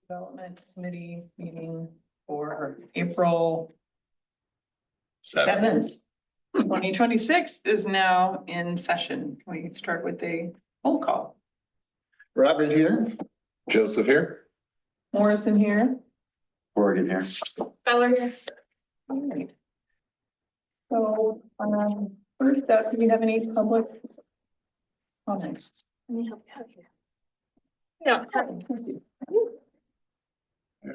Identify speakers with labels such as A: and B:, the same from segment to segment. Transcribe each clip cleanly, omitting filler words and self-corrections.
A: Development Committee meeting for April
B: 7th.
A: 7th. 2026 is now in session. We can start with a roll call.
C: Robert here.
B: Joseph here.
A: Morrison here.
C: Oregon here.
A: Feller here. All right. So, first up, do we have any public comments?
D: Let me help you out here. Yeah.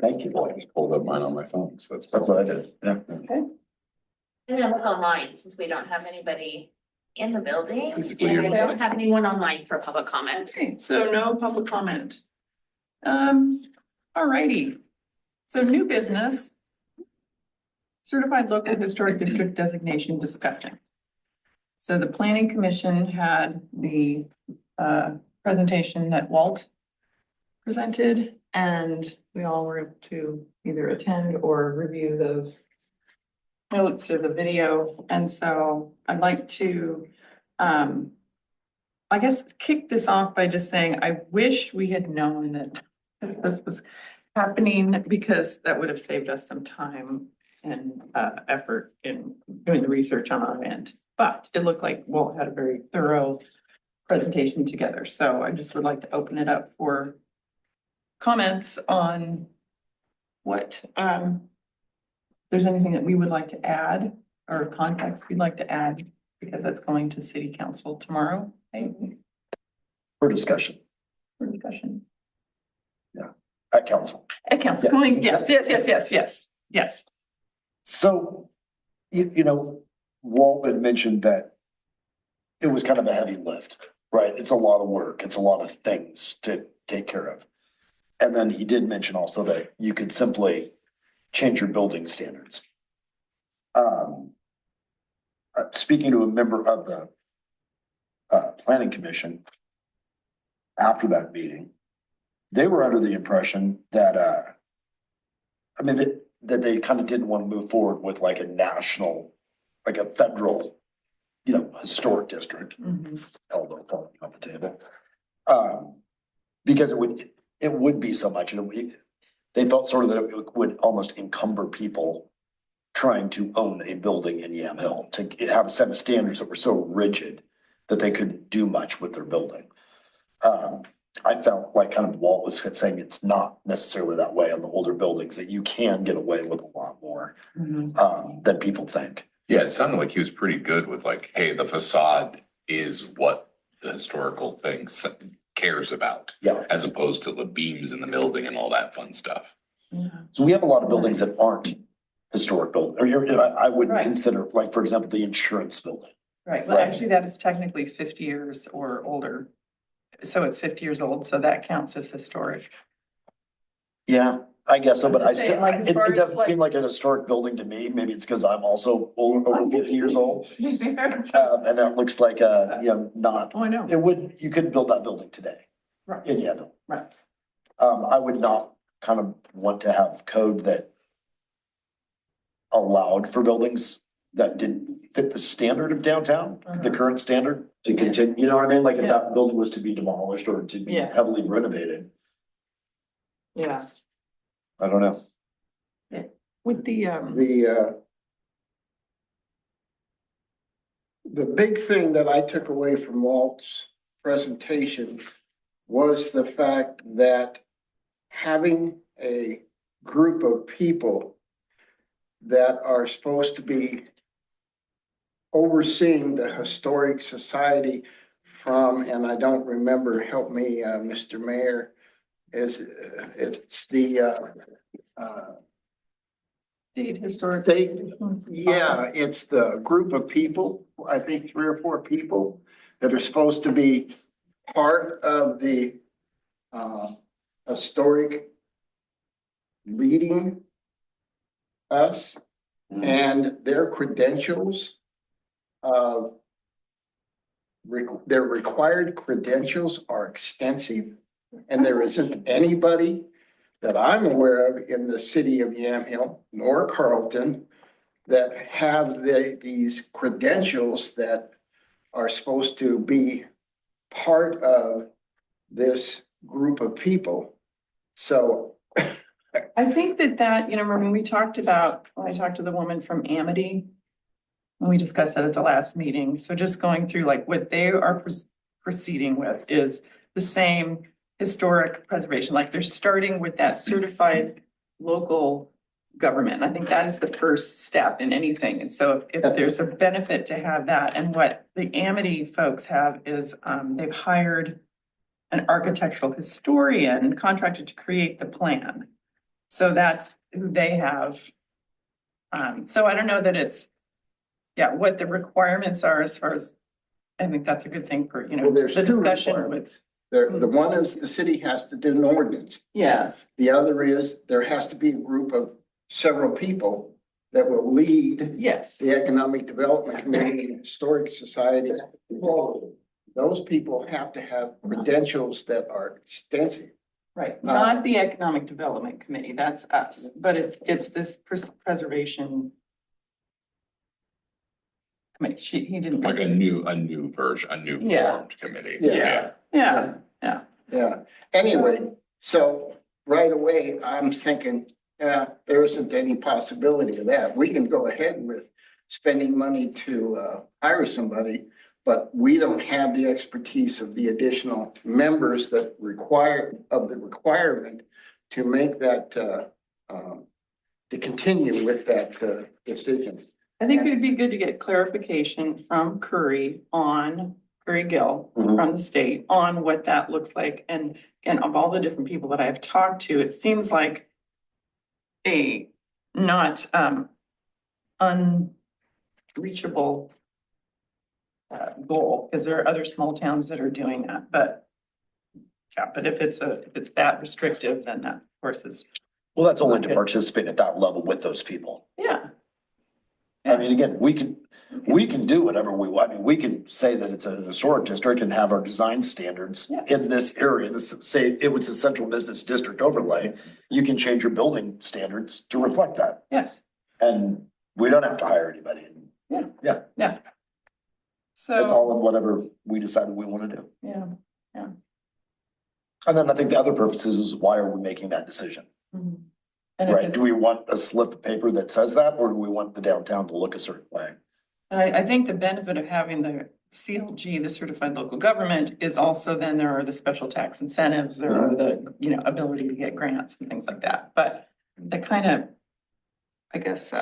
C: Thank you.
B: I just pulled up mine on my phone, so that's
C: That's what I did. Yeah.
A: Okay.
D: I'm gonna look online since we don't have anybody in the building.
B: Basically,
D: And we
B: you're-
D: don't have anyone online for public comment.
A: Okay, so no public comment. All righty. So new business. Certified local historic district designation discussion. So the planning commission had the presentation that Walt presented, and we all were able to either attend or review those notes or the video. And so I'd like to I guess kick this off by just saying, I wish we had known that this was happening, because that would have saved us some time and effort in doing the research on our end. But it looked like Walt had a very thorough presentation together. So I just would like to open it up for comments on what, there's anything that we would like to add or context we'd like to add, because that's going to city council tomorrow, maybe,
C: For discussion
A: for discussion.
C: at council.
A: At council,
C: Yeah.
A: going, yes.
C: So, you know, Walt had mentioned that it was kind of a heavy lift, right? It's a lot of work. It's a lot of things to take care of. And then he did mention also that you could simply change your building standards. Speaking to a member of the planning commission after that meeting, they were under the impression that, that they kind of didn't want to move forward with like a national, like a federal, historic district. Elbow falling off the table. Because it would be so much, and they felt sort of that it would almost encumber people trying to own a building in Yam Hill, to have a set of standards that were so rigid that they couldn't do much with their building. I felt like kind of Walt was saying it's not necessarily that way on the older buildings, that you can get away with a lot more than people think.
B: Yeah, it sounded like he was pretty good with like, hey, the facade is what the historical thing cares about.
C: Yeah.
B: As opposed to the beams in the building and all that fun stuff.
C: So we have a lot of buildings that aren't historic buildings, or I would
A: Right.
C: consider, like, for example, the insurance building.
A: Right, well,
C: Right.
A: actually, that is technically 50 years or older. So it's 50 years old, so that counts as historic.
C: Yeah, I guess so, but
A: I'm
C: I
A: just saying,
C: still,
A: like, as far
C: it
A: as,
C: doesn't
A: like-
C: seem like an historic building to me. Maybe it's because I'm also over 50 years old. And that looks like not,
A: Oh, I know.
C: you couldn't build that building today.
A: Right.
C: In Yandell.
A: Right.
C: I would not kind of want to have code that allowed for buildings that didn't fit the standard of downtown, the current standard to continue, you know what I mean? Like if
A: Yeah.
C: that building was to be demolished or to be
A: Yeah.
C: heavily renovated,
A: Yeah,
C: I don't know.
A: with the,
E: The big thing that I took away from Walt's presentation was the fact that having a group of people that are supposed to be overseeing the historic society from, and I don't remember, help me, Mr. Mayor, it's the,
A: state historic.
E: yeah, it's the group of people, I think 3 or 4 people that are supposed to be part of the historic leading us, and their credentials of their required credentials are extensive, and there isn't anybody that I'm aware of in the city of Yamhill nor Carlton that have these credentials that are supposed to be part of this group of people. So,
A: I think that, remember when we talked about, when I talked to the woman from Amity, when we discussed that at the last meeting, so just going through like what they are proceeding with is the same historic preservation, like they're starting with that certified local government. I think that is the first step in anything. And so if there's a benefit to have that, and what the Amity folks have is, they've hired an architectural historian contracted to create the plan. So that's who they have. So I don't know that it's, what the requirements are as far as, I think that's a good thing for,
E: well, there's
A: the
E: two
A: discussion
E: requirements. The one is the city has to do an ordinance.
A: Yes,
E: The other is there has to be a group of several people that will lead
A: yes,
E: the Economic Development Committee and Historic Society. Those people have to have credentials that are extensive.
A: right. Not the Economic Development Committee, that's us, but it's this preservation committee. He didn't.
B: Like a new version, a new
A: Yeah.
B: formed committee.
E: Yeah.
A: Yeah,
E: Yeah, anyway, so right away, I'm thinking, there isn't any possibility of that. We can go ahead with spending money to hire somebody, but we don't have the expertise of the additional members that requirement to make that to continue with that decision.
A: I think it'd be good to get clarification from Curry Gill from the state on what that looks like. And again, of all the different people that I've talked to, it seems like a not unreachable goal, because there are other small towns that are doing that, but if it's that restrictive, then that of course is,
C: Well, that's only to participate at that level with those people.
A: yeah.
C: I mean, again, we can do whatever we want. I mean, we can say that it's a historic district and have our design standards
A: Yeah.
C: in this area. Say it was a central business district overlay. You can change your building standards to reflect that.
A: Yes,
C: And we don't have to hire anybody.
A: yeah. So.
C: It's all in whatever we decided we want to do.
A: Yeah.
C: And then I think the other purpose is why are we making that decision?
A: Mhm. And if
C: Right?
A: it's-
C: Do we want a slip of paper that says that, or do we want the downtown to look a certain way?
A: I think the benefit of having the CLG, the certified local government, is also then there are the special tax incentives, there are the, ability to get grants and things like that. But that kind of, I guess,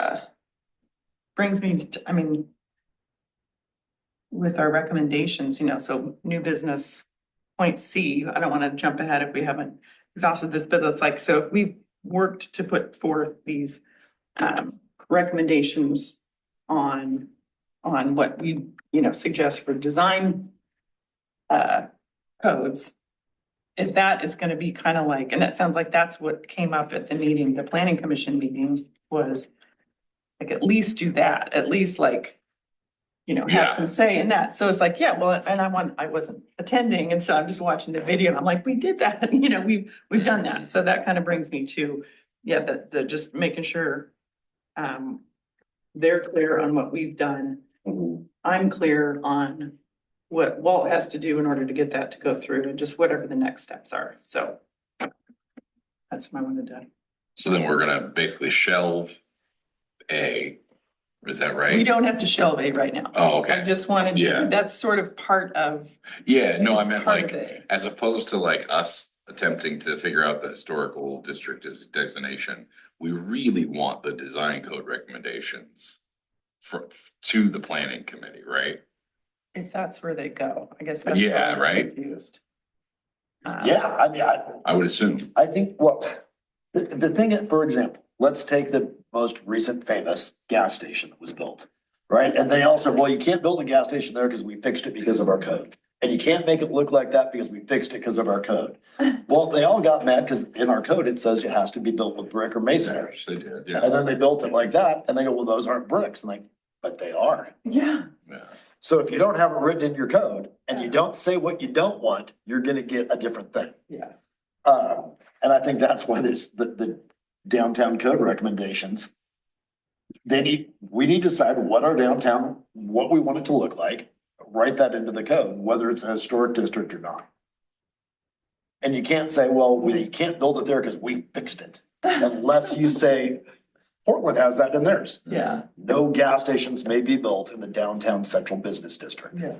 A: brings me to, with our recommendations, so new business point C, I don't want to jump ahead if we haven't exhausted this, but it's like, so if we've worked to put forth these recommendations on what we, suggest for design codes, if that is going to be kind of like, and that sounds like that's what came up at the meeting, the planning commission meeting, was like, at least do that, at least like,
B: Yeah.
A: have some say in that. So it's like, yeah, well, and I wasn't attending, and so I'm just watching the video and I'm like, we did that, we've done that. So that kind of brings me to, the just making sure they're clear on what we've done. I'm clear on what Walt has to do in order to get that to go through, and just whatever the next steps are. So that's what I wanted to.
B: So then we're gonna basically shelve A, is that right?
A: We don't have to shelve A right now.
B: Oh,
A: I
B: okay.
A: just wanted,
B: Yeah.
A: that's sort of part of.
B: Yeah, no, I
A: it's
B: meant
A: part of
B: like,
A: it.
B: as opposed to like us attempting to figure out the historical district designation, we really want the design code recommendations to the planning committee, right?
A: If that's where they go, I guess. That's
B: Yeah,
A: where I'm
B: right.
A: Confused.
C: Yeah, I mean,
B: I would assume.
C: I think, well, the thing, for example, let's take the most recent famous gas station that was built, right? And they all said, well, you can't build a gas station there because we fixed it because of our code. And you can't make it look like that because we fixed it because of our code. Well, they all got mad because in our code, it says it has to be built with brick or masonry.
B: They did, yeah.
C: And then they built it like that and they go, well, those aren't bricks. And like, but they are.
A: Yeah,
B: Yeah.
C: So if you don't have it written in your code and you don't say what you don't want, you're gonna get a different thing.
A: yeah.
C: And I think that's why the downtown code recommendations. We need to decide what our downtown, what we want it to look like, write that into the code, whether it's a historic district or not. And you can't say, well, we can't build it there because we fixed it, unless you say, Portland has that in theirs.
A: Yeah,
C: No gas stations may be built in the downtown central business district.
A: yeah.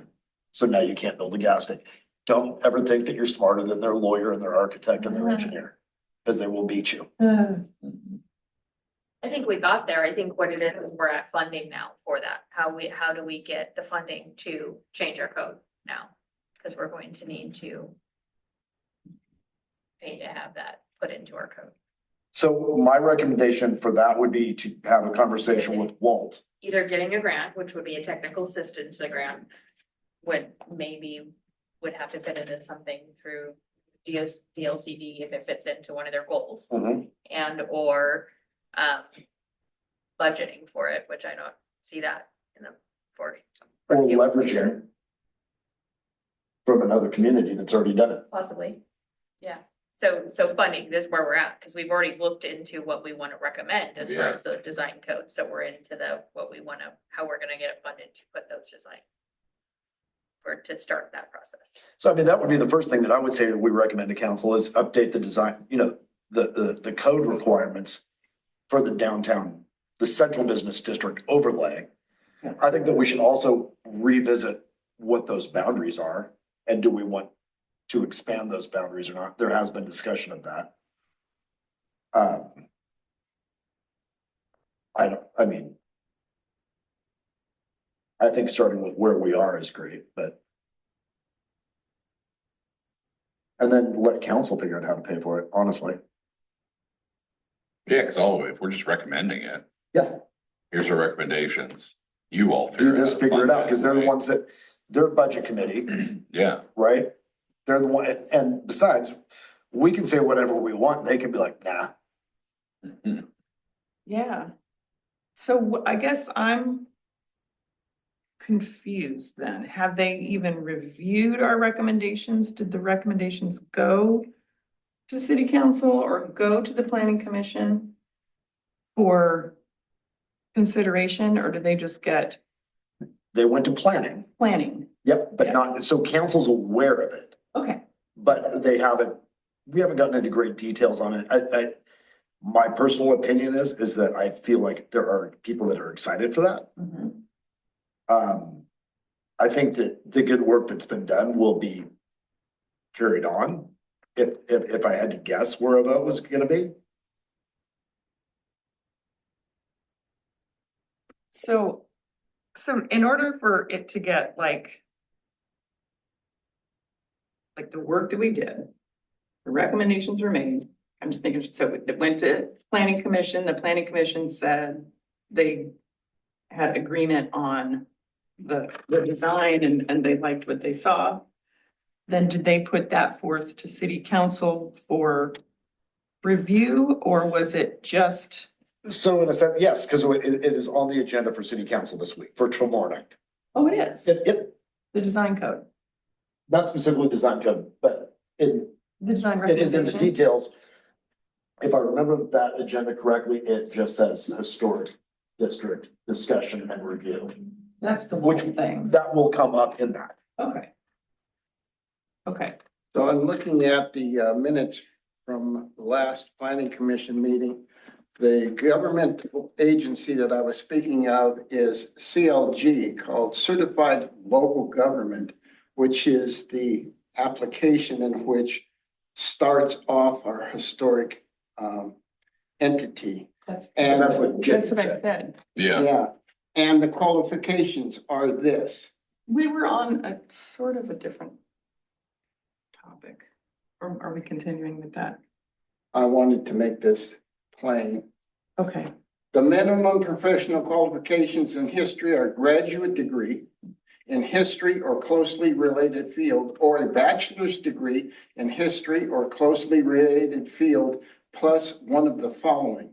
C: So now you can't build a gas station. Don't ever think that you're smarter than their lawyer and their architect and their engineer, because they will beat you.
D: I think we got there. I think what it is we're at funding now for that. How do we get the funding to change our code now? Because we're going to need to pay to have that put into our code.
C: So my recommendation for that would be to have a conversation with Walt.
D: Either getting a grant, which would be a technical assistance grant, would have to fit into something through DLCD if it fits into one of their goals. And or budgeting for it, which I don't see that in the for.
C: Or leveraging from another community that's already done it.
D: Possibly, yeah. So funding, this is where we're at, because we've already looked into what we want to recommend as far
B: Yeah.
D: as those design codes. So we're into how we're gonna get it funded to put those design. Or to start that process.
C: So I mean, that would be the first thing that I would say that we recommend to council is update the design, the code requirements for the downtown, the central business district overlay.
A: Yeah.
C: I think that we should also revisit what those boundaries are, and do we want to expand those boundaries or not? There has been discussion of that. I think starting with where we are is great, but. And then let council figure out how to pay for it, honestly.
B: Yeah, because if we're just recommending it,
C: Yeah,
B: here's our recommendations. You all
C: do this, figure it out,
B: fund
C: because they're the
B: right?
C: ones that, their budget committee,
B: Yeah,
C: right? They're the one, and besides, we can say whatever we want, and they can be like, nah.
A: Yeah. So I guess I'm confused then. Have they even reviewed our recommendations? Did the recommendations go to city council or go to the planning commission for consideration, or did they just get
C: They went to planning,
A: planning?
C: yep, but
A: Yeah.
C: not, so council's aware of it,
A: Okay,
C: but we haven't gotten into great details on it. My personal opinion is that I feel like there are people that are excited for that.
A: mhm.
C: I think that the good work that's been done will be carried on. If I had to guess where a vote was gonna be.
A: So in order for it to get like the work that we did, the recommendations were made. I'm just thinking, so it went to planning commission, the planning commission said they had agreement on the design and they liked what they saw. Then did they put that forth to city council for review, or was it just?
C: So in a sense, yes, because it is on the agenda for city council this week, for tomorrow night.
A: Oh, it is,
C: It,
A: the design code,
C: not specifically design code, but
A: the design
C: it is in the
A: recommendations?
C: details. If I remember that agenda correctly, it just says historic district discussion and review.
A: That's the whole
C: Which
A: thing,
C: that will come up in that.
A: okay. Okay,
E: So I'm looking at the minutes from the last planning commission meeting. The government agency that I was speaking of is CLG, called Certified Local Government, which is the application in which starts off our historic entity.
C: And that's what Jen
A: that's what I
C: said.
A: said.
B: yeah.
E: And the qualifications are this.
A: We were on a sort of a different topic. Or are we continuing with that?
E: I wanted to make this plain.
A: Okay,
E: The minimum professional qualifications in history are graduate degree in history or closely related field, or a bachelor's degree in history or closely related field, plus one of the following: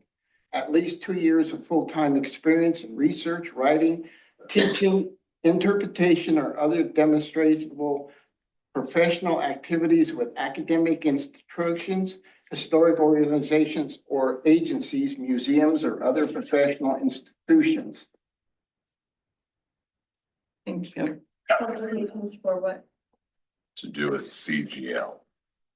E: at least 2 years of full-time experience in research, writing, teaching, interpretation, or other demonstrable professional activities with academic institutions, historic organizations, or agencies, museums, or other professional institutions.
A: thank you.
D: For what?
B: To do a CGL.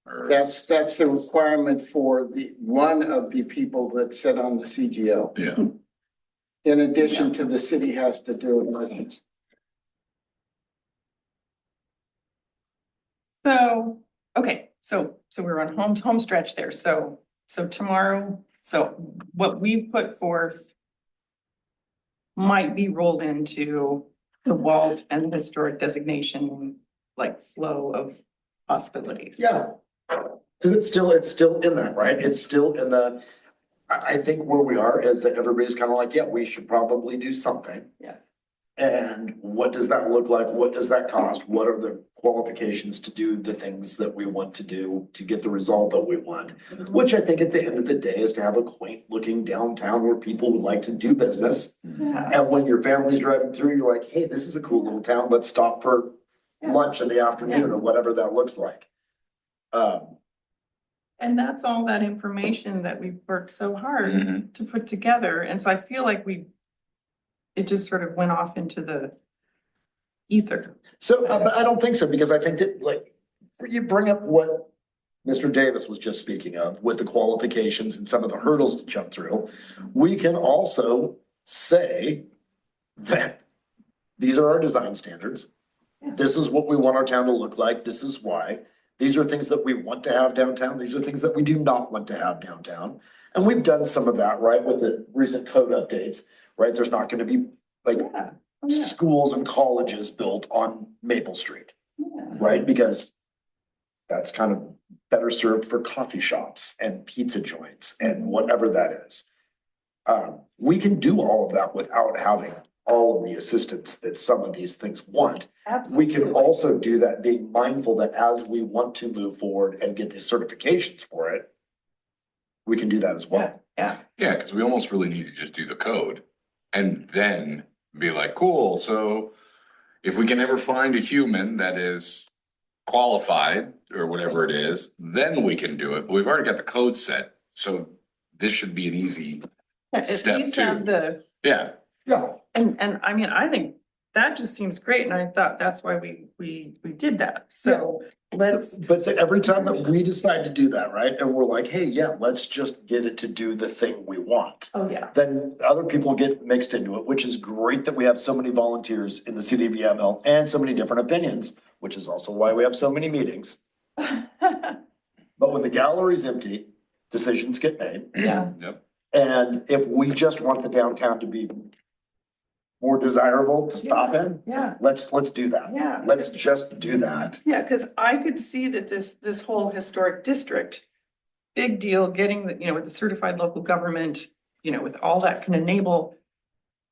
B: Or
E: That's the requirement for one of the people that sit on the CGL.
B: Yeah,
E: In addition to the city has to do it.
A: So, okay, so we're on home stretch there. So tomorrow, so what we've put forth might be rolled into the Walt and the historic designation, like flow of possibilities.
C: Yeah. Cause it's still in that, right? It's still in the, I think where we are is that everybody's kind of like, yeah, we should probably do something.
A: Yes.
C: And what does that look like? What does that cost? What are the qualifications to do the things that we want to do to get the result that we want? Which I think at the end of the day is to have a quaint looking downtown where people would like to do business.
A: Yeah.
C: And when your family's driving through, you're like, hey, this is a cool little town. Let's stop for
A: Yeah.
C: lunch in the afternoon or whatever that looks like.
A: And that's all that information that we've worked so hard
B: Mhm.
A: to put together. And so I feel like it just sort of went off into the ether.
C: So, but I don't think so, because I think that like, you bring up what Mr. Davis was just speaking of with the qualifications and some of the hurdles to jump through. We can also say that these are our design standards. This is what we want our town to look like. This is why. These are things that we want to have downtown. These are things that we do not want to have downtown. And we've done some of that, right, with the recent code updates, right? There's not gonna be like
A: Yeah. Oh, yeah.
C: schools and colleges built on Maple Street,
A: Yeah.
C: right? Because that's kind of better served for coffee shops and pizza joints and whatever that is. We can do all of that without having all of the assistance that some of these things want. We can
A: Absolutely.
C: also do that being mindful that as we want to move forward and get the certifications for it, we can do that as well.
A: Yeah.
B: yeah, because we almost really need to just do the code and then be like, cool, so if we can ever find a human that is qualified or whatever it is, then we can do it. But we've already got the code set, so this should be an easy,
A: At
B: Step
A: least have
B: two.
A: the,
B: yeah.
C: Yeah.
A: and I mean, I think that just seems great. And I thought that's why we did that. So let's,
C: But so every time that we decide to do that, right, and we're like, hey, yeah, let's just get it to do the thing we want.
A: oh, yeah.
C: Then other people get mixed into it, which is great that we have so many volunteers in the city of YAML and so many different opinions, which is also why we have so many meetings. But when the gallery's empty, decisions get made.
A: Yeah.
B: Yep.
C: And if we just want the downtown to be more desirable to stop in,
A: Yeah.
C: let's do that.
A: Yeah.
C: Let's just do that.
A: Yeah, because I could see that this whole historic district, big deal, getting the, with the certified local government, with all that can enable.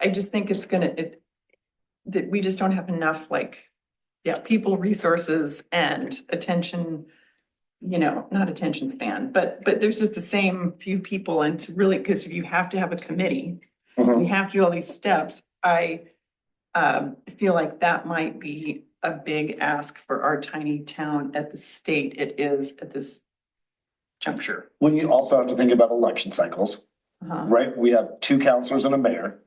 A: I just think it's that we just don't have enough people, resources and attention, not attention span, but there's just the same few people and to really, because if you have to have a committee, you have to do all these steps. I feel like that might be a big ask for our tiny town at the state it is at this juncture.
C: When you also have to think about election cycles,
A: Uh-huh.
C: right? We have 2 councilors and a mayor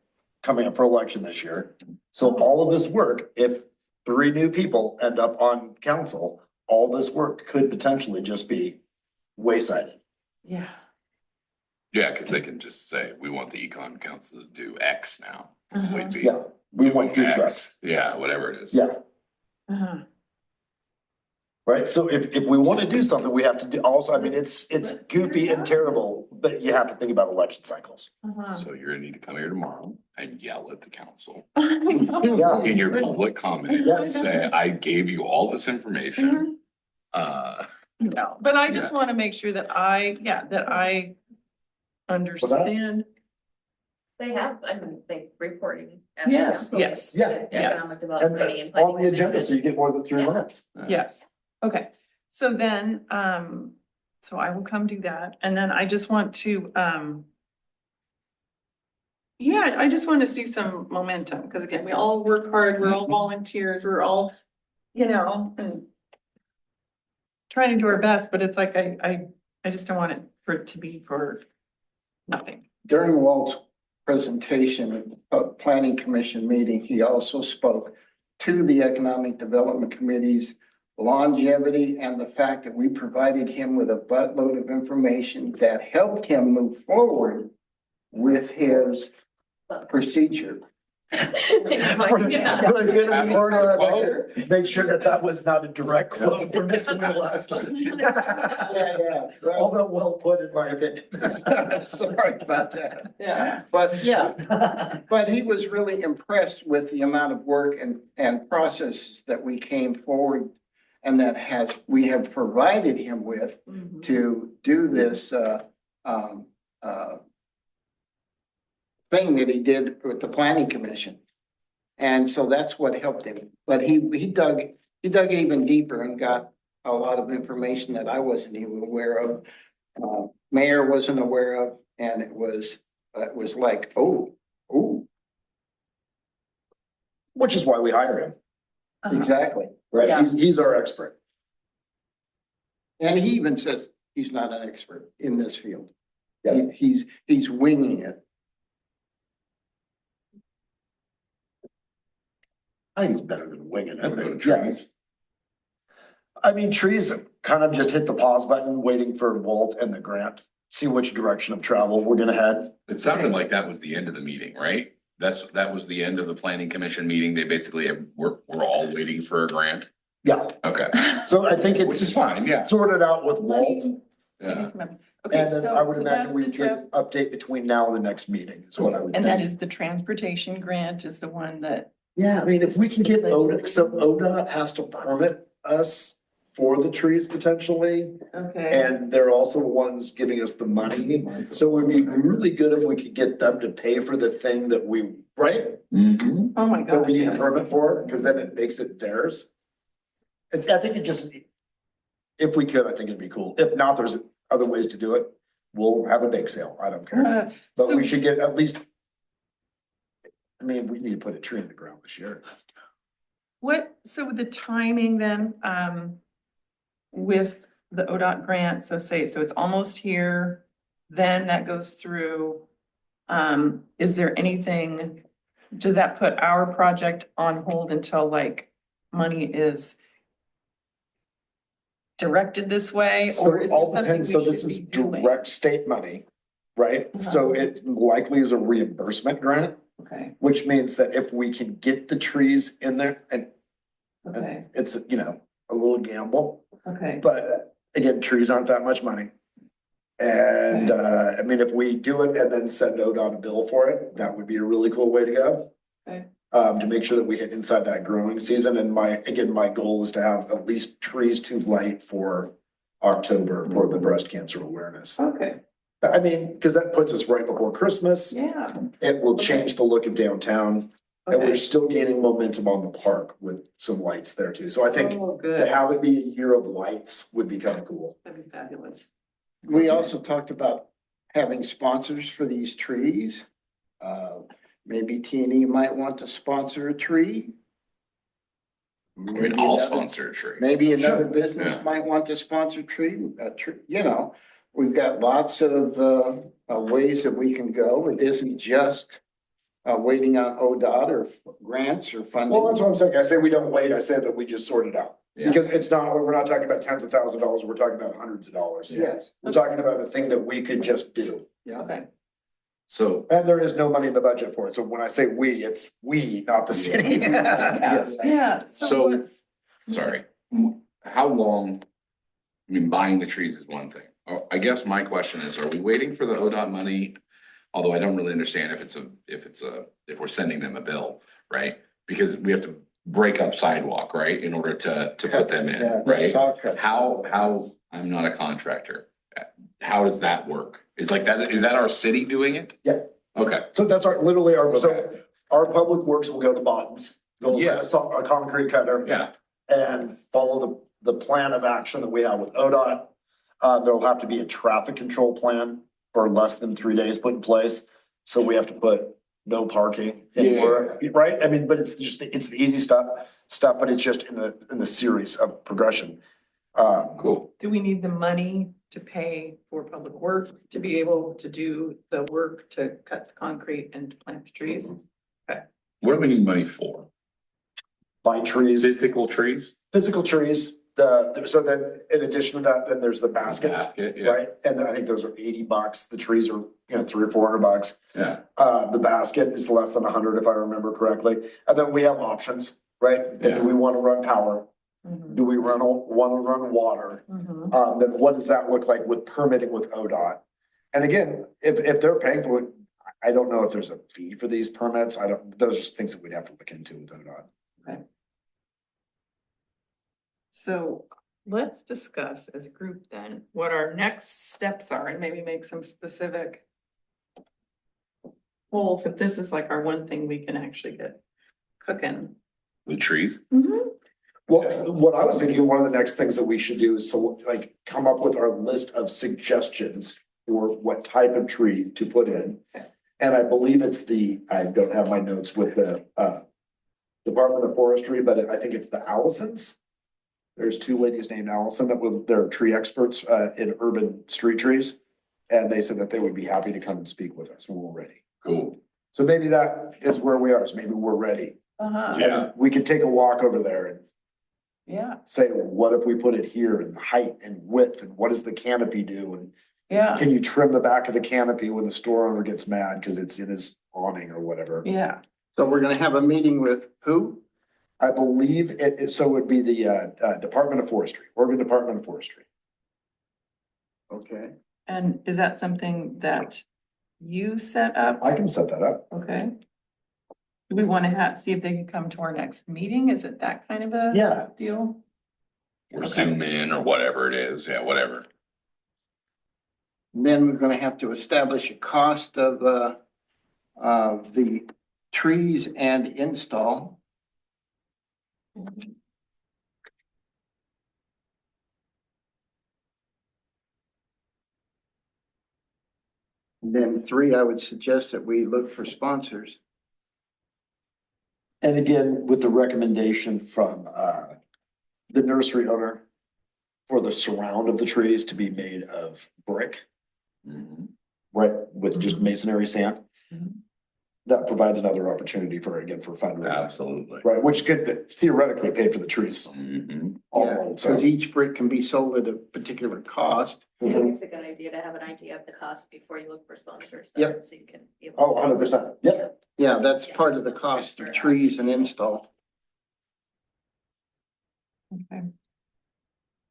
C: coming up for election this year. So all of this work, if 3 new people end up on council, all this work could potentially just be waysided.
A: Yeah.
B: Yeah, because they can just say, we want the econ council to do X now.
A: Uh-huh.
B: We'd be
C: Yeah, we want
B: doing
C: food
B: X.
C: trucks.
B: Yeah, whatever it is.
C: Yeah,
A: Uh-huh.
C: right. So if we want to do something, we have to do also, I mean, it's goofy and terrible, but you have to think about election cycles.
A: Uh-huh.
B: So you're gonna need to come here tomorrow and yell at the council
A: I know.
C: Yeah.
B: in your public comment,
C: Yes.
B: say, I gave you all this information.
A: No, but I just want to make sure that I understand.
D: They have, they reporting. at the
A: Yes,
D: council.
A: yes.
C: Yeah.
A: Yes.
D: Economic
C: And
D: development committee and
C: on the
D: planning
C: agenda, so you
D: commission.
C: get more than 3
D: Yeah.
C: minutes.
A: Yes, okay, so then, so I will come do that, and then I just want to, I just want to see some momentum, because again, we all work hard, we're all volunteers, we're all, and trying to do our best, but it's like, I just don't want it for it to be for nothing.
E: During Walt's presentation at the planning commission meeting, he also spoke to the economic development committees longevity and the fact that we provided him with a buttload of information that helped him move forward with his procedure.
C: For the good of the order, I'd like to make sure that that was not a direct quote from Mr. Wheeloski.
E: Yeah.
C: Although well put in my opinion.
E: Sorry about that.
A: Yeah.
E: But yeah, but he was really impressed with the amount of work and processes that we came forward and that we have provided him with
A: Mhm.
E: to do this, thing that he did with the planning commission. And so that's what helped him. But he dug even deeper and got a lot of information that I wasn't even aware of. Mayor wasn't aware of, and it was like, oh,
C: Which is why we hire him,
A: Uh-huh.
E: exactly.
C: right?
A: Yeah.
C: He's our expert.
E: And he even says he's not an expert in this field.
C: Yeah.
E: He's winging it.
C: I think it's better than winging
B: Go to
C: it.
B: trees.
C: I mean, trees kind of just hit the pause button, waiting for Walt and the grant, see which direction of travel we're gonna head.
B: It sounded like that was the end of the meeting, right? That was the end of the planning commission meeting. They basically, we're all waiting for a grant.
C: Yeah,
B: Okay,
C: so I think
B: which is
C: it's
B: fine, yeah,
C: sorted out with Walt.
B: yeah.
A: Okay,
C: And then I would
A: so
C: imagine
A: that's
C: we
A: the
C: would
A: trans-
C: get an update between now and the next meeting is what I would
A: and that
C: think.
A: is the transportation grant is the one that,
C: Yeah, I mean, if we can get ODOT, so ODOT has to permit us for the trees potentially.
A: okay.
C: And they're also the ones giving us the money. So it would be really good if we could get them to pay for the thing that we, right?
B: Mhm.
A: Oh, my
C: That
A: gosh.
C: we need a
A: yes.
C: permit for, because then it makes it theirs. I think it just, if we could, I think it'd be cool. If not, there's other ways to do it. We'll have a bake sale. I don't care. But
A: So
C: we should get at least. I mean, we need to put a tree in the ground this year.
A: so with the timing then, with the ODOT grant, so it's almost here, then that goes through. Is there anything, does that put our project on hold until like money is directed this way?
C: So
A: Or
C: it
A: is there
C: all
A: something
C: depends,
A: we
C: so this
A: should
C: is
A: be doing?
C: direct state money, right? So
A: Uh-huh.
C: it likely is a reimbursement grant,
A: Okay,
C: which means that if we can get the trees in there and
A: okay,
C: it's, a little gamble,
A: okay.
C: but again, trees aren't that much money. And, I mean, if we do it and then send ODOT a bill for it, that would be a really cool way to go.
A: Okay.
C: To make sure that we hit inside that growing season. And my goal is to have at least trees to light for October for the breast cancer awareness.
A: Okay,
C: I mean, because that puts us right before Christmas.
A: yeah,
C: It will change the look of downtown. And we're
A: okay.
C: still gaining momentum on the park with some lights there too. So I think
A: Oh,
C: to
A: good,
C: have it be a year of lights would be kind of cool.
A: that'd be fabulous.
E: We also talked about having sponsors for these trees. Maybe T&E might want to sponsor a tree.
B: I mean,
E: Maybe
B: I'll
E: another-
B: sponsor a tree.
E: Maybe another
B: Sure,
E: business
B: yeah.
E: might want to sponsor a tree, we've got lots of ways that we can go. It isn't just waiting on ODOT or grants or funding.
C: Well, that's what I'm saying. I say we don't wait. I said that we just sort it out.
B: Yeah.
C: Because we're not talking about tens of thousands of dollars. We're talking about hundreds of dollars.
E: Yes,
C: We're talking about a thing that we could just do.
E: yeah.
A: Okay,
B: So,
C: And there is no money in the budget for it. So when I say we, it's we, not the city. Yes.
A: yeah,
B: So-
A: what-
B: sorry, how long? I mean, buying the trees is one thing. Oh, I guess my question is, are we waiting for the ODOT money? Although I don't really understand if we're sending them a bill, right? Because we have to break up sidewalk, right, in order to put them in,
E: Yeah,
B: right?
E: saw cut.
B: How, I'm not a contractor. How does that work? Is that our city doing it?
C: Yeah.
B: Okay,
C: So that's literally so
B: Okay.
C: our public works will go to Bottoms. They'll
B: Yeah.
C: get a concrete cutter
B: yeah,
C: and follow the plan of action that we have with ODOT. There'll have to be a traffic control plan for less than 3 days put in place. So we have to put no parking anywhere, right? I mean, but it's the easy stuff, but it's just in the series of progression.
B: cool.
A: do we need the money to pay for public works to be able to do the work to cut the concrete and to plant the trees?
B: What do we need money for?
C: Buy trees,
B: Physical trees?
C: physical trees, so then in addition to that, then there's the baskets,
B: Basket, yeah,
C: right? And then I think those are $80. The trees are, $300 or $400.
B: yeah,
C: The basket is less than 100 if I remember correctly. And then we have options, right? Then
B: Yeah.
C: do we want to run power?
A: Mhm,
C: Do we want to run water?
A: mhm.
C: Then what does that look like with permitting with ODOT? And again, if they're paying for it, I don't know if there's a fee for these permits. Those are just things that we'd have to look into with ODOT.
A: So let's discuss as a group then what our next steps are and maybe make some specific goals, if this is like our one thing we can actually get cooking.
B: with trees.
C: Well, what I was thinking, one of the next things that we should do is come up with our list of suggestions for what type of tree to put in.
A: Okay.
C: And I believe I don't have my notes with the Department of Forestry, but I think it's the Allisons. There's two ladies named Allison they're tree experts in urban street trees. And they said that they would be happy to come and speak with us when we're ready.
B: Cool.
C: So maybe that is where we are, so maybe we're ready.
A: Uh-huh,
B: Yeah.
C: We could take a walk over there and
A: yeah,
C: say, well, what if we put it here and height and width and what does the canopy do? And
A: yeah,
C: can you trim the back of the canopy when the store owner gets mad because it's in his awning or whatever?
A: yeah.
E: So we're gonna have a meeting with who?
C: I believe so it would be the Department of Forestry, Oregon Department of Forestry.
E: Okay,
A: And is that something that you set up?
C: I can set that up.
A: Okay. Do we want to see if they can come to our next meeting? Is it that kind of a
C: Yeah.
A: deal?
B: Or
A: Okay.
B: zoom in or whatever it is, yeah, whatever.
E: then we're gonna have to establish a cost of the trees and install. Then three, I would suggest that we look for sponsors.
C: And again, with the recommendation from the nursery owner for the surround of the trees to be made of brick,
B: Mhm.
C: right, with just masonry sand.
A: Mhm.
C: That provides another opportunity for fundraising,
B: Absolutely.
C: right, which could theoretically pay for the trees.
B: Mhm.
C: all
E: Yeah,
C: on its own.
E: because each brick can be sold at a particular cost.
D: I think it's a good idea to have an idea of the cost before you look for sponsors. though,
E: Yep.
D: So you can be able.
C: Oh,
D: to-
C: 100%, yeah.
E: Yeah, that's part of the cost of trees and install.
A: Okay.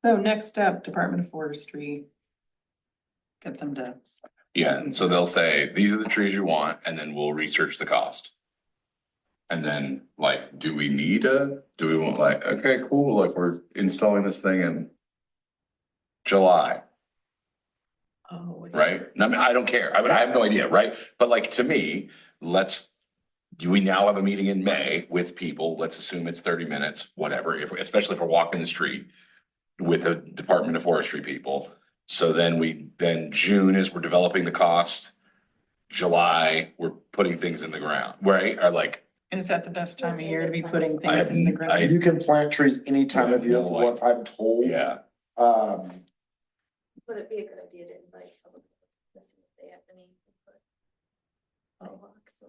A: So next up, Department of Forestry. Get them to,
B: Yeah, and so they'll say, these are the trees you want, and then we'll research the cost. And then like, do we want like, okay, cool, like we're installing this thing in July,
A: oh.
B: right? I mean, I don't care. I mean, I have no idea, right? But like, to me, do we now have a meeting in May with people? Let's assume it's 30 minutes, whatever, especially if we're walking the street with the Department of Forestry people. So then June is we're developing the cost. July, we're putting things in the ground, right? Or like,
A: And is that the best time of year to be putting
B: I
A: things
B: have
A: in the
B: n-
A: ground?
C: You can plant trees any time of year,
B: Yeah,
C: from
B: no,
C: what I'm told.
B: yeah,
D: Would it be a good idea to invite public to see if they have any input? Sidewalks or.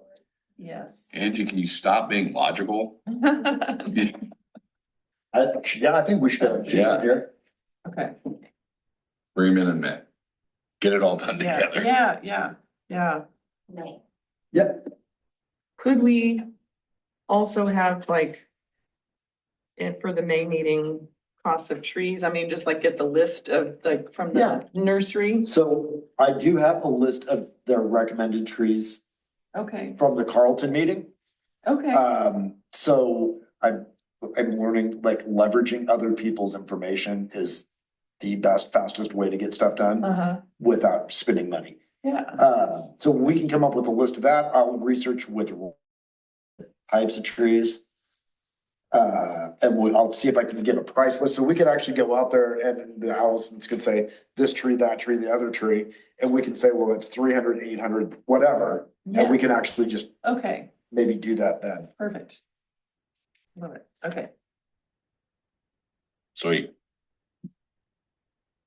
A: Yes.
B: Angie, can you stop being logical?
C: I think we should have trees
B: Yeah.
C: here.
A: Okay,
B: Bring them in May. Get it all done
A: yeah,
B: together.
A: yeah.
D: No.
A: Could we also have like, and for the May meeting, costs of trees? I mean, just like get the list of like from
C: Yeah.
A: the nursery?
C: So I do have a list of their recommended trees
A: Okay,
C: from the Carlton meeting.
A: okay,
C: So I'm learning like leveraging other people's information is the best, fastest way to get stuff done
A: uh-huh,
C: without spending money.
A: yeah,
C: So we can come up with a list of that. I'll research with types of trees. I'll see if I can get a price list. So we could actually go out there and the Allisons could say this tree, that tree, the other tree. And we can say, well, it's 300, 800, whatever. And we
A: yes,
C: can actually just
A: okay,
C: maybe do that then.
A: perfect. Love it, okay,
B: Sweet.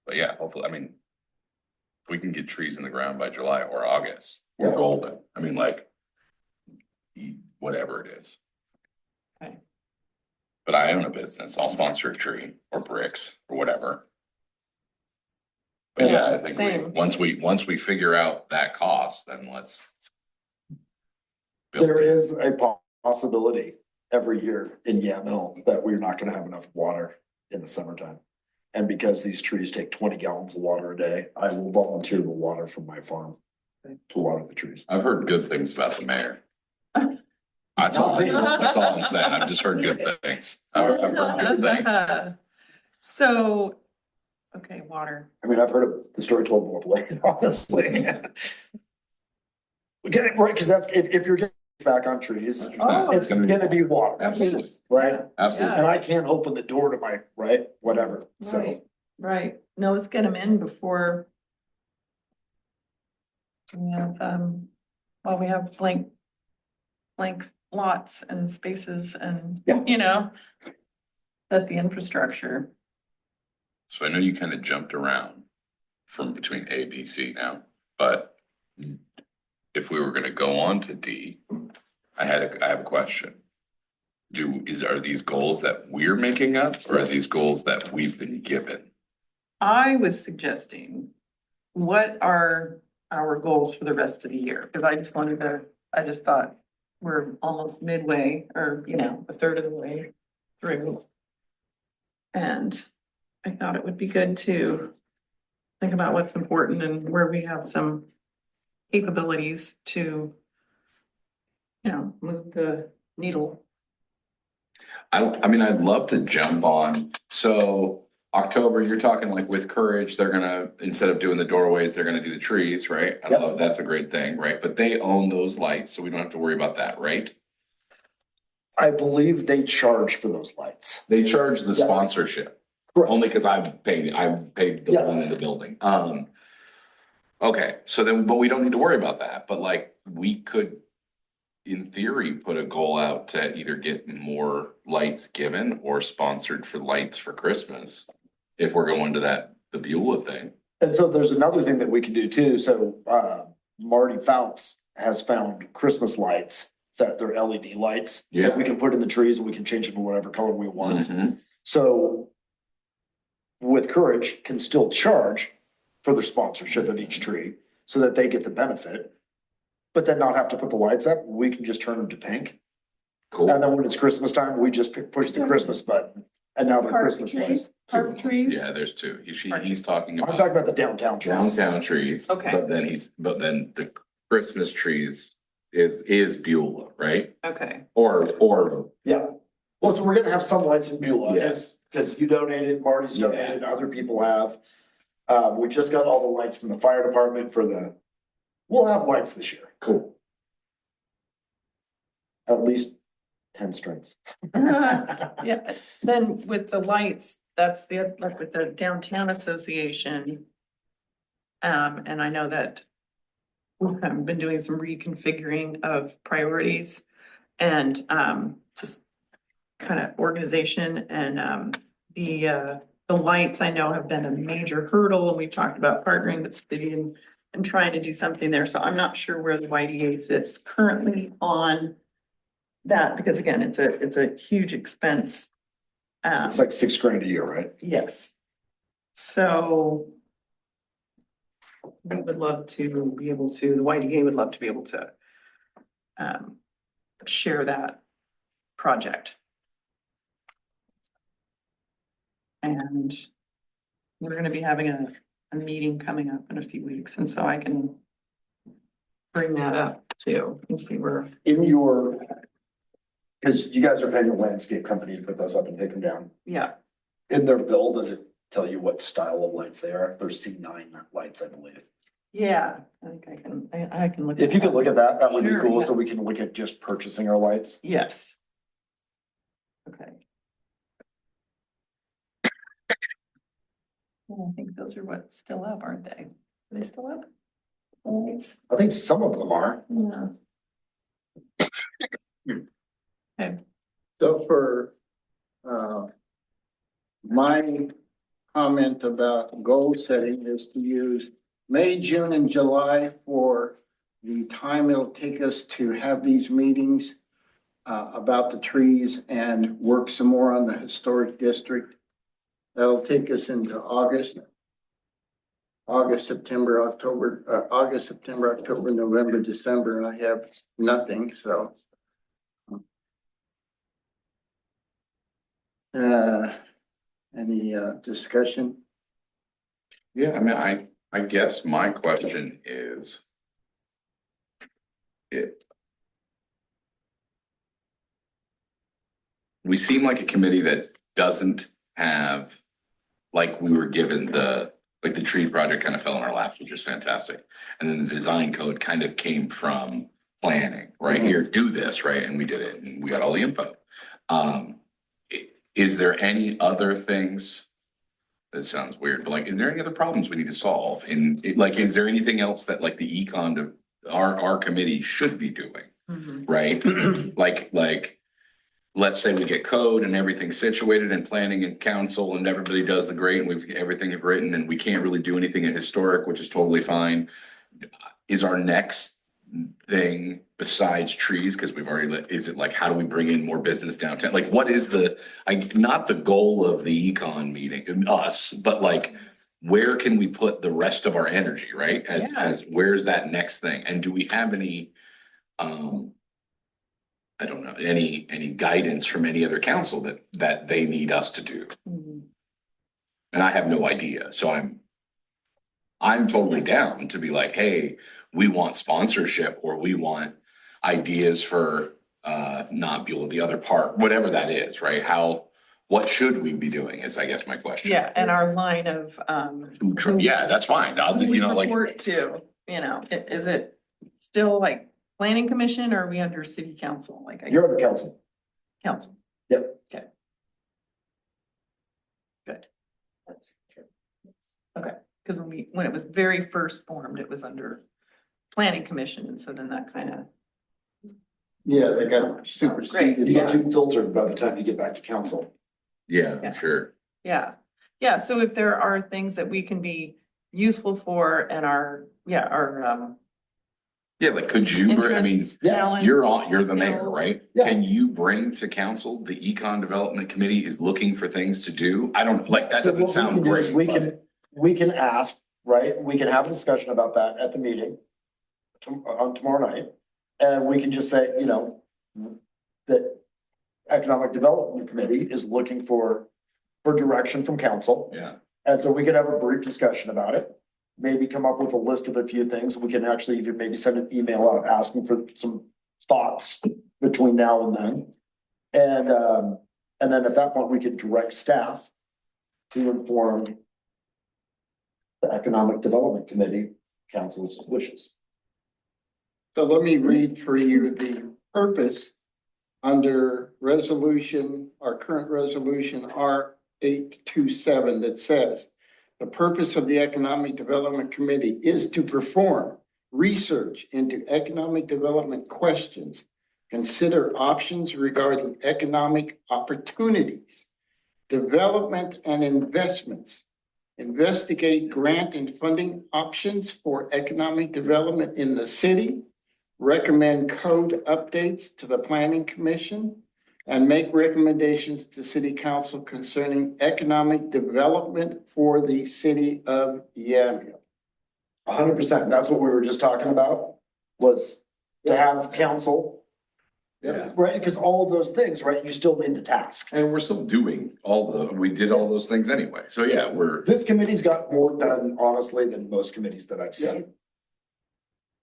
B: But yeah, hopefully, I mean, if we can get trees in the ground by July or August, we're
C: Yeah.
B: golden. I mean, like, whatever it is.
A: Okay.
B: but I own a business, I'll sponsor a tree or bricks or whatever. But yeah, I think
A: Same.
B: once we figure out that cost, then let's.
C: There is a possibility every year in Yam Hill that we're not gonna have enough water in the summertime. And because these trees take 20 gallons of water a day, I will volunteer the water from my farm to water the trees.
B: I've heard good things about the mayor. That's all I'm saying. I've just heard good things. I've heard good things.
A: So, okay, water.
C: I mean, I've heard the story told both ways, honestly. We get it, right, cause that's, if you're getting back on trees,
A: Oh,
C: it's gonna be water,
B: Absolutely,
C: right?
B: absolutely.
C: And I can't open the door to my, right, whatever, so.
A: Right, right. No, let's get them in before. We have, well, we have blank lots and spaces and,
C: Yeah.
A: you know, that the infrastructure.
B: So I know you kind of jumped around from between A, B, C now, but if we were gonna go on to D, I have a question. Are these goals that we're making up or are these goals that we've been given?
A: I was suggesting, what are our goals for the rest of the year? Because I just thought we're almost midway or, you know, a third of the way through. And I thought it would be good to think about what's important and where we have some capabilities to, you know, move the needle.
B: I mean, I'd love to jump on, so October, you're talking like with Courage, they're gonna, instead of doing the doorways, they're gonna do the trees, right? I
C: Yep.
B: love, that's a great thing, right? But they own those lights, so we don't have to worry about that, right?
C: I believe they charge for those lights.
B: They charge the
C: Yeah.
B: sponsorship,
C: Correct.
B: only because I paid the
C: Yeah.
B: one in the building. Okay, so then, but we don't need to worry about that, but like, we could, in theory, put a goal out to either get more lights given or sponsored for lights for Christmas. If we're going to the Beulah thing.
C: And so there's another thing that we can do too, so Marty Fouts has found Christmas lights that they're LED lights.
B: Yeah.
C: That we can put in the trees and we can change them to whatever color we want.
B: Mhm.
C: So with Courage can still charge for their sponsorship of each tree so that they get the benefit. But then not have to put the lights up, we can just turn them to pink.
B: Cool.
C: And then when it's Christmas time, we just push the Christmas button and now they're
A: Park
C: Christmas
A: trees,
C: lights.
A: park trees.
B: Yeah, there's two. He's talking
C: I'm
B: about
C: talking about the downtown trees.
B: downtown trees.
A: Okay.
B: But then the Christmas trees is Beulah, right?
A: Okay,
B: Or,
C: Yeah, well, so we're gonna have some lights in Beulah.
B: Yes.
C: Cause you donated, Marty's
B: Yeah.
C: donated, other people have. We just got all the lights from the fire department we'll have lights this year,
B: cool.
C: at least 10 strings.
A: yeah, then with the lights, that's like with the downtown association. And I know that we've been doing some reconfiguring of priorities and, just kind of organization and, the lights I know have been a major hurdle, and we've talked about partnering with the city and trying to do something there, so I'm not sure where the YDA sits currently on that, because again, it's a huge expense.
C: It's like $6,000 a year, right?
A: Yes. So we would love to be able to, the YDA would love to be able to share that project. And we're gonna be having a meeting coming up in a few weeks, and so I can bring that up too and see where.
C: In your, cause you guys are paying a landscape company to put those up and take them down.
A: Yeah,
C: In their bill, does it tell you what style of lights they are? They're C9 lights, I believe.
A: yeah, I think I can look.
C: If you could look at that, that would be
A: Sure,
C: cool,
A: yeah.
C: so we can look at just purchasing our lights.
A: Yes. Okay. Well, I think those are what's still up, aren't they? Are they still up? Always.
C: I think some of them are.
A: Yeah. Okay,
E: So for, my comment about goal setting is to use May, June, and July for the time it'll take us to have these meetings. about the trees and work some more on the historic district. That'll take us into August, September, October, November, December, and I have nothing, so. Any discussion?
B: Yeah, I mean, I guess my question is. We seem like a committee that doesn't have, like we were given like the tree project kind of fell in our laps, which is fantastic. And then the design code kind of came from planning, right? Here, do this, right? And we did it and we got all the info. Is there any other things? That sounds weird, but like, is there any other problems we need to solve? And like, is there anything else that like the econ, our committee should be doing? Right? Like, let's say we get code and everything's situated and planning and council and everybody does the great and everything is written and we can't really do anything in historic, which is totally fine. Is our next thing besides trees, because we've already is it like, how do we bring in more business downtown? Like, what is not the goal of the econ meeting, us, but like, where can we put the rest of our energy, right? As where's that next thing? And do we have any, I don't know, any guidance from any other council that they need us to do? And I have no idea. So I'm totally down to be like, hey, we want sponsorship or we want ideas for not Beulah, the other part, whatever that is, right? What should we be doing is I guess my question.
A: Yeah, and our line of
B: Yeah, that's fine. I'll do, like.
A: Report to, is it still like planning commission or are we under city council? Like
C: You're under council.
A: council?
C: Yep.
A: Okay. Good. That's true. Okay, because when it was very first formed, it was under planning commission, and so then that kind of.
E: Yeah, they got superseded.
C: You get too filtered by the time you get back to council.
B: Yeah, sure.
A: Yeah, so if there are things that we can be useful for and
B: Like, could you, I mean,
A: talents,
B: you're the mayor,
A: skills.
B: right?
C: Yeah.
B: Can you bring to council, the econ development committee is looking for things to do? I don't, like, that
C: So
B: doesn't
C: what
B: sound
C: can do is
B: great.
C: We can ask, right? We can have a discussion about that at the meeting on tomorrow night. And we can just say, that Economic Development Committee is looking for direction from council.
B: Yeah.
C: And so we could have a brief discussion about it. Maybe come up with a list of a few things. We can actually even maybe send an email out asking for some thoughts between now and then. And then at that point, we could direct staff to inform the Economic Development Committee council's wishes.
E: So let me read for you the purpose under our current resolution R827 that says, the purpose of the Economic Development Committee is to perform research into economic development questions, consider options regarding economic opportunities, development and investments, investigate grant and funding options for economic development in the city, recommend code updates to the Planning Commission, and make recommendations to City Council concerning economic development for the city of Yamhill.
C: 100%. That's what we were just talking about, was to have council.
B: Yeah.
C: Right, because all of those things, right, you still made the task.
B: And we're still doing we did all those things anyway. So yeah,
C: This committee's got more done, honestly, than most committees that I've seen.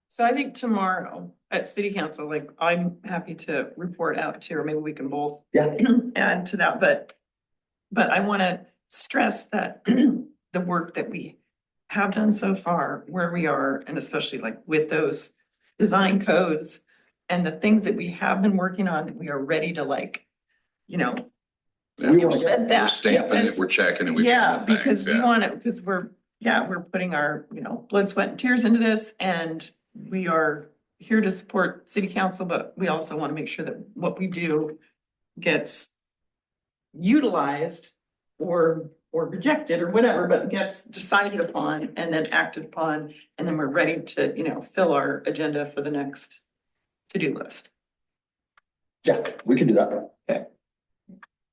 A: So I think tomorrow at city council, like, I'm happy to report out to, or maybe we can both add to that, but I want to stress that the work that we have done so far, where we are, and especially like with those design codes and the things that we have been working on, that we are ready to
B: we're
A: spend that.
B: stamping it, we're checking it.
A: Yeah, because we want it, because we're putting our, blood, sweat and tears into this, and we are here to support city council, but we also want to make sure that what we do gets utilized or rejected or whatever, but gets decided upon and then acted upon, and then we're ready to, fill our agenda for the next to-do list.
C: Yeah, we can do that.
A: Okay.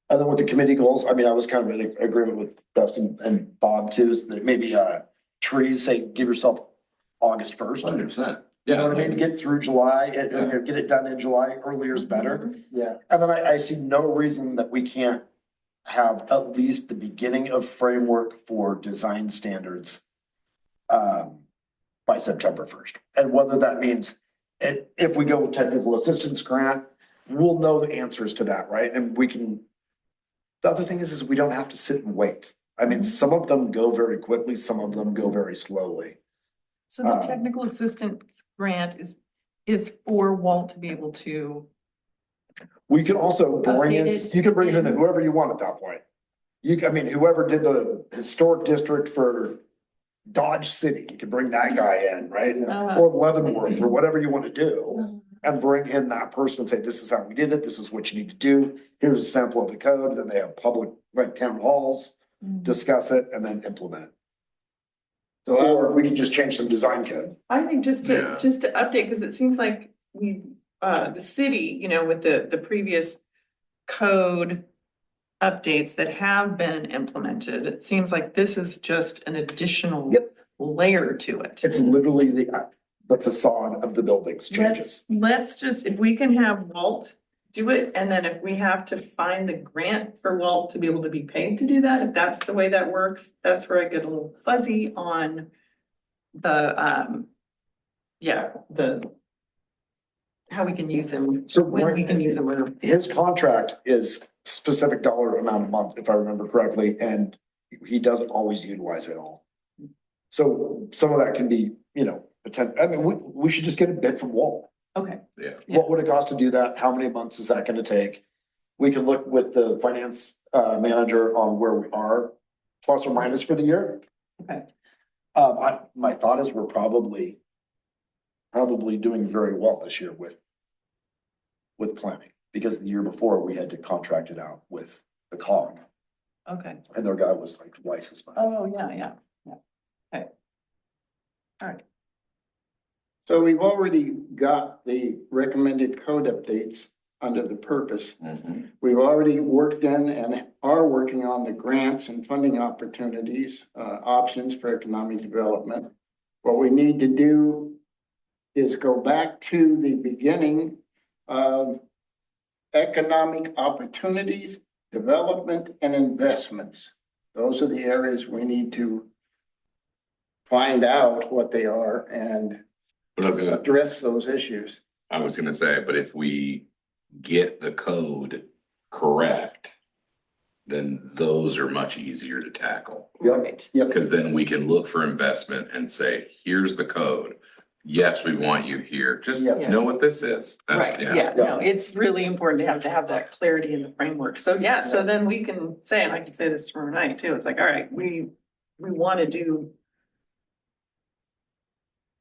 C: And then with the committee goals, I mean, I was kind of in agreement with Dustin and Bob too, is that maybe trees, say, give yourself August 1st.
B: 100%.
C: You know
B: Yeah.
C: what I mean? Get through July and you know, get it done in July, earlier is better.
E: Yeah.
C: And then I see no reason that we can't have at least the beginning of framework for design standards by September 1st. And whether that means if we go with technical assistance grant, we'll know the answers to that, right? And we can, the other thing is we don't have to sit and wait. I mean, some of them go very quickly, some of them go very slowly.
A: So the technical assistance grant is for Walt to be able to,
C: We could also bring in,
A: Updated.
C: you could bring in whoever you want at that point. I mean, whoever did the historic district for Dodge City, you could bring that guy in, right?
A: Uh-huh.
C: Or Leavenworth, or whatever you want to do, and bring in that person and say, this is how we did it, this is what you need to do. Here's a sample of the code, then they have public, like town halls, discuss it, and then implement it.
E: So
C: Or we can just change some design code.
A: I think just
B: Yeah.
A: to update, because it seems like the city, you know, with the previous code updates that have been implemented, it seems like this is just an additional
C: Yep.
A: layer to it.
C: It's literally the facade of the buildings changes.
A: Let's just, if we can have Walt do it, and then if we have to find the grant for Walt to be able to be paid to do that, if that's the way that works, that's where I get a little fuzzy on the, how we can use him,
C: So
A: when we can use him, or,
C: his contract is specific dollar amount a month, if I remember correctly, and he doesn't always utilize it all. So some of that can be, you know, I mean, we should just get a bid from Walt.
A: okay.
B: Yeah.
A: Yeah.
C: What would it cost to do that? How many months is that gonna take? We can look with the finance manager on where we are, plus or minus for the year.
A: Okay.
C: My thought is we're probably doing very well this year with planning, because the year before we had to contract it out with the COG,
A: Okay.
C: and their guy was like twice as much.
A: Oh, yeah. Okay. All right.
E: So we've already got the recommended code updates under the purpose.
B: Mhm.
E: We've already worked in and are working on the grants and funding opportunities, options for economic development. What we need to do is go back to the beginning of economic opportunities, development, and investments. Those are the areas we need to find out what they are and
B: But
E: address those issues.
B: I was gonna say, but if we get the code correct, then those are much easier to tackle.
A: Right.
B: Because then we can look for investment and say, here's the code. Yes, we want you here. Just
E: Yeah.
B: know what this is. That's,
A: Right, yeah, no, it's really important to have that clarity in the framework. So, yeah, so then we can say, and I can say this tomorrow night too, it's like, all right, we want to do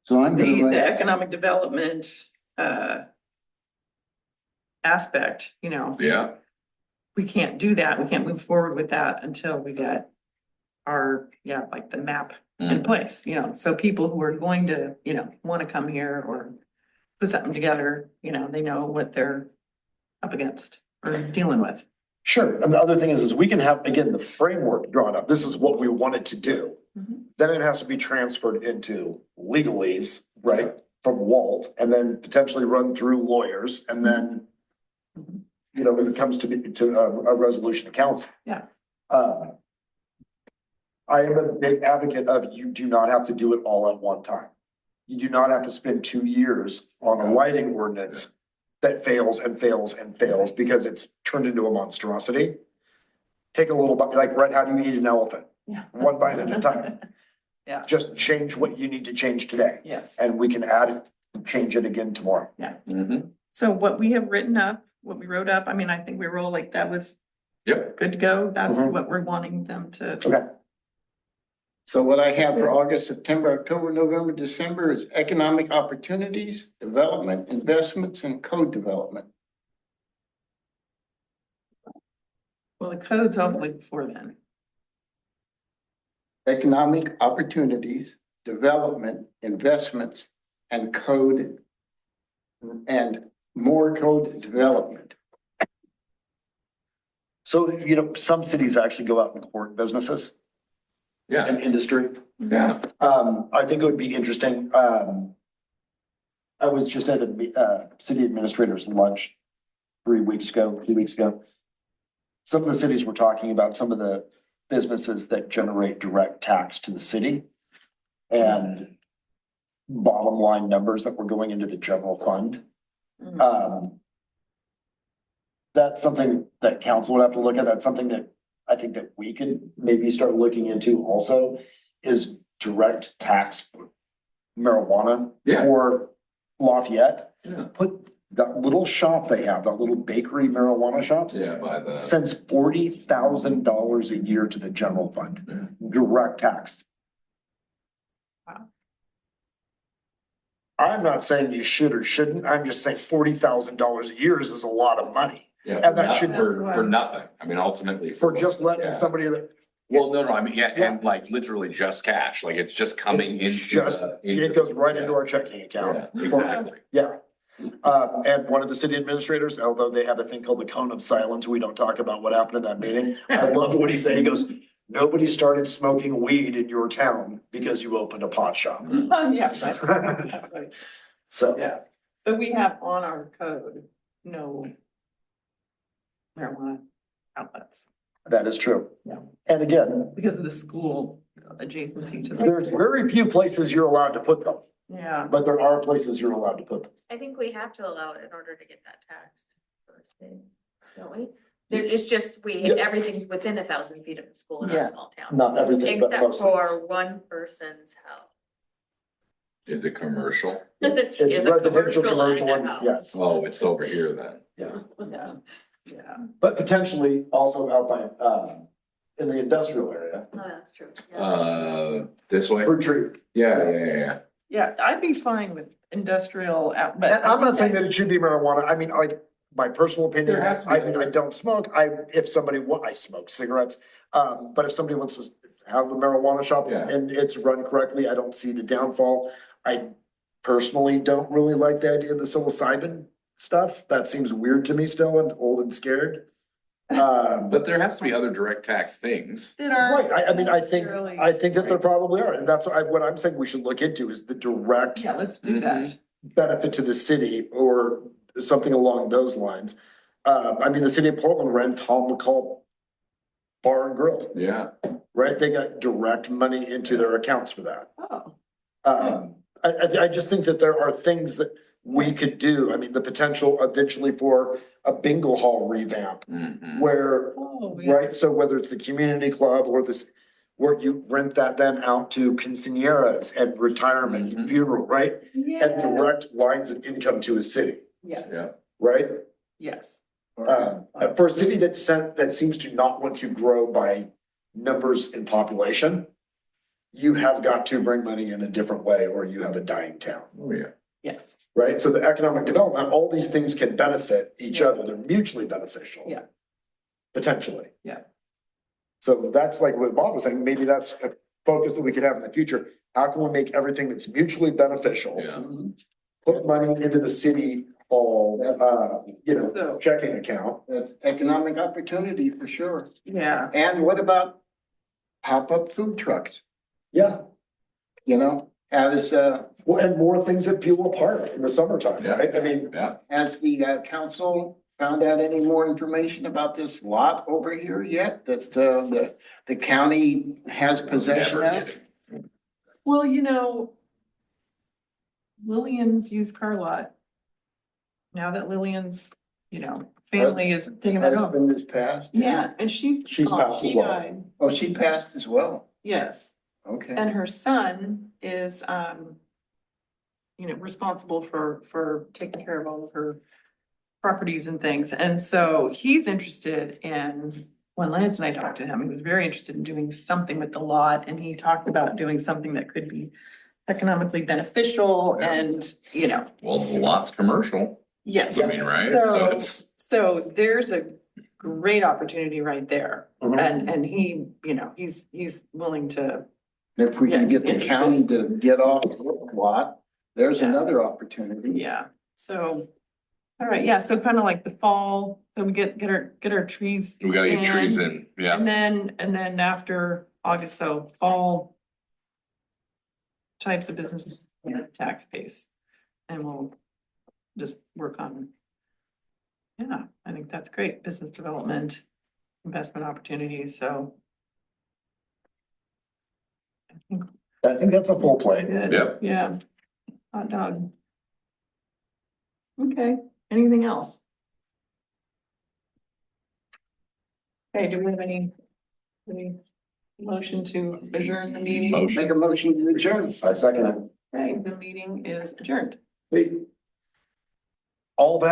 E: So I'm gonna
A: the
E: write,
A: economic development aspect, you know.
B: Yeah,
A: We can't do that, we can't move forward with that until we get our, like the map in
B: Mm.
A: place, you know. So people who are going to, you know, want to come here or put something together, you know, they know what they're up against or dealing with.
C: Sure, and the other thing is we can have, again, the framework drawn up, this is what we wanted to do.
A: Mhm.
C: Then it has to be transferred into legalese, right, from Walt, and then potentially run through lawyers, and then,
A: Mhm.
C: you know, when it comes to a resolution to council.
A: Yeah.
C: I am a big advocate of you do not have to do it all at one time. You do not have to spend 2 years on a lighting ordinance that fails and fails and fails because it's turned into a monstrosity. Take a little bite, like, Red, how do you eat an elephant?
A: Yeah.
C: One bite at a time.
A: Yeah.
C: Just change what you need to change today,
A: Yes,
C: and we can add it, change it again tomorrow.
B: Mhm.
A: so what we have written up, what we wrote up, I mean, I think we were all like, that was
B: Yep.
A: good to go, that's
C: Mhm.
A: what we're wanting them to.
C: Okay,
E: so what I have for August, September, October, November, December is economic opportunities, development, investments, and code development.
A: Well, the code's hopefully before then.
E: Economic opportunities, development, investments, and code and more code development.
C: So, some cities actually go out and court businesses
B: Yeah,
C: and industry.
B: yeah.
C: I think it would be interesting. I was just at a city administrator's lunch 2 weeks ago. Some of the cities were talking about some of the businesses that generate direct tax to the city. And bottom line numbers that were going into the general fund. That's something that council would have to look at. That's something that I think that we could maybe start looking into also is direct tax marijuana
B: Yeah.
C: for Lafayette.
B: Yeah.
C: Put that little shop they have, that little bakery marijuana shop,
B: Yeah, by the,
C: sends $40,000 a year to the general fund,
B: Yeah.
C: direct tax.
A: Wow.
C: I'm not saying you should or shouldn't. I'm just saying $40,000 a year is a lot of money
B: yeah,
C: And that should-
B: for nothing. I mean, ultimately.
C: for just letting
B: Yeah.
C: somebody that.
B: Well, no, I mean, yeah,
C: Yeah.
B: and like literally just cash, like it's just coming
C: It's
B: into.
C: just,
B: the-
C: it goes right into our checking account.
B: Yeah, exactly.
C: Yeah. And one of the city administrators, although they have a thing called the cone of silence, we don't talk about what happened in that meeting. I love what he said. He goes, nobody started smoking weed in your town because you opened a pot shop.
A: Yeah, right.
C: So,
A: Yeah, but we have on our code, no marijuana outlets
C: that is true.
A: Yeah.
C: And again,
A: because of the school adjacency to the.
C: there's very few places you're allowed to put them,
A: Yeah,
C: but there are places you're allowed to put them.
D: I think we have to allow it in order to get that taxed first, don't we? It's just,
C: Yeah.
D: everything's within 1,000 feet of the school in our
A: Yeah.
D: small town,
C: Not everything, but
D: except
C: most things.
D: for one person's house.
B: Is it commercial?
C: It's
D: Yeah, the
C: residential,
D: commercial
C: commercial,
D: and a
C: and yes,
B: Oh, it's over here then.
C: yeah.
A: yeah, yeah.
C: But potentially also out by, in the industrial area,
D: Oh, that's true. Yeah.
B: This way?
C: fruit tree.
B: Yeah.
A: Yeah, I'd be fine with industrial out, but.
C: And I'm not saying that it should be marijuana. I mean, like, my personal opinion,
B: There has to be
C: I mean, I
B: other-
C: don't smoke. If somebody I smoke cigarettes. But if somebody wants to have a marijuana shop
B: Yeah.
C: and it's run correctly, I don't see the downfall. I personally don't really like the idea of the psilocybin stuff. That seems weird to me still and old and scared.
B: But there has to be other direct tax things.
A: That are.
C: Right, I mean, I think that there
B: Right.
C: probably are, and that's what I'm saying we should look into is the direct
A: Yeah, let's do that.
C: benefit to the city or something along those lines. I mean, the city of Portland ran Tom McCall Bar and Grill,
B: Yeah.
C: right? They got direct money into their accounts for that.
A: Oh,
C: I just think that there are things that we could do. I mean, the potential eventually for a bingo hall revamp
B: Mhm.
C: where
A: oh, yeah.
C: right? So whether it's the community club or this, where you rent that then out to quinceañeras and retirement and
B: Mhm.
C: funeral, right? And
A: Yeah,
C: direct lines of income to a city,
A: yes,
B: Yeah.
C: right?
A: yes.
C: For a city that seems to not want to grow by numbers in population, you have got to bring money in a different way or you have a dying town,
B: Oh, yeah.
A: Yes,
C: right? So the economic development, all these things can benefit each
A: Yeah.
C: other. They're mutually beneficial.
A: Yeah.
C: Potentially.
A: Yeah.
C: So that's like what Bob was saying, maybe that's a focus that we could have in the future. How can we make everything that's mutually beneficial?
B: Yeah.
C: Put money into the city hall,
A: So-
C: checking account.
E: That's economic opportunity for sure.
A: yeah,
E: And what about pop-up food trucks?
C: Yeah,
E: Has,
C: well, and more things at Beulah Park in the summertime,
B: Yeah.
C: right? I mean,
B: Yeah.
E: has the council found out any more information about this lot over here yet that the county has possession
B: Never
E: of?
B: did.
A: well, Lillian's used car lot. Now that Lillian's, family is taking that home.
E: Husband is passed?
A: Yeah, and she's
C: She's
A: gone.
C: passed as
A: She
C: well.
A: died.
E: Oh, she passed as well.
A: Yes,
E: Okay.
A: and her son is, responsible for taking care of all of her properties and things. And so he's interested in, when Lance and I talked to him, he was very interested in doing something with the lot. And he talked about doing something that could be economically beneficial
B: Yeah.
A: and,
B: Well, the lot's commercial.
A: yes.
B: I mean, right? So
A: So,
B: it's,
A: so there's a great opportunity right there.
C: Mhm.
A: And he, he's willing to,
E: If we can
A: Yeah,
E: get the
A: interesting.
E: county to get off the lot, there's
A: Yeah.
E: another opportunity.
A: yeah. So All right, yeah, so kind of like the fall, so we get our trees.
B: We gotta get trees in, yeah.
A: And then after August, so fall. Types of business, tax base. And we'll just work on. Yeah, I think that's great, business development, investment opportunities, so. I think
C: I think that's a full plate.
A: good,
B: Yep.
A: yeah. Hot dog. Okay, anything else? Okay, do we have any motion to adjourn the meeting?
B: Motion.
E: Make a motion to adjourn.
C: I second it.
A: Okay, the meeting is adjourned.
C: All that